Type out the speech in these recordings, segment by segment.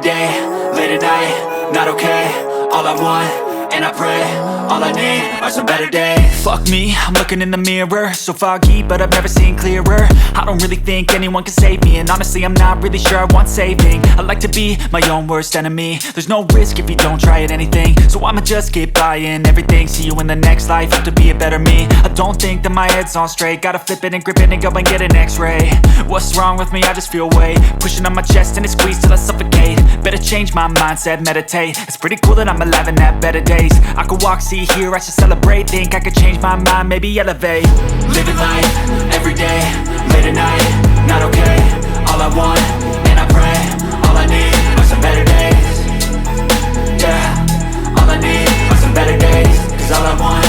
day, late at night, not okay. All I want, and I pray, all I need are some better days. Fuck me, I'm looking in the mirror, so foggy, but I've never seen clearer. I don't really think anyone can save me, and honestly I'm not really sure I want saving. I like to be my own worst enemy. There's no risk if you don't try at anything, so I'ma just keep buying everything. See you in the next life, have to be a better me. I don't think that my head's on straight, gotta flip it and grip it and go and get an x-ray. What's wrong with me? I just feel weight pushing on my chest and it squeezes till I suffocate. Better change my mindset, meditate. It's pretty cool that I'm alive and have better days. I could walk, see, hear, I should celebrate. Think I could change my mind, maybe elevate. Living life, every day, late at night, not okay. All I want, and I pray, all I need are some better days. Yeah, all I need are some better days. Cause all I want,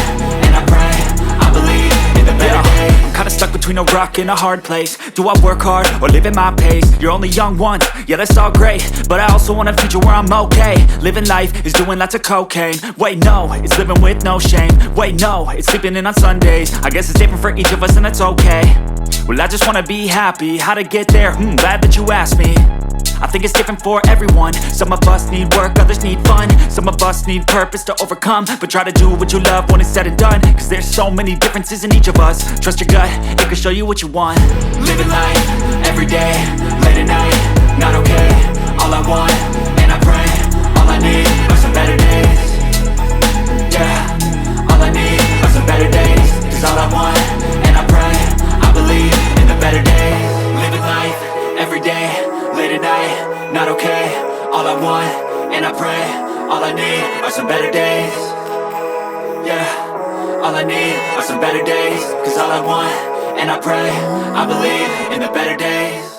and I pray, I believe in the better days. I'm kinda stuck between a rock and a hard place. Do I work hard or live at my pace? You're only young once, yeah that's all great, but I also want a future where I'm okay. Living life is doing lots of cocaine. Wait no, it's living with no shame. Wait no, it's sleeping in on Sundays. I guess it's different for each of us and that's okay. Well I just wanna be happy, how to get there? Glad that you asked me. I think it's different for everyone. Some of us need work, others need fun. Some of us need purpose to overcome. But try to do what you love when it's said and done. Cause there's so many differences in each of us. Trust your gut, it can show you what you want. Living life, every day, late at night, not okay. All I want, and I pray, all I need are some better days. Yeah, all I need are some better days. Cause all I want, and I pray, I believe in the better days. Living life, every day, late at night, not okay. All I want, and I pray, all I need are some better days. Yeah, all I need are some better days. Cause all I want, and I pray, I believe in the better days.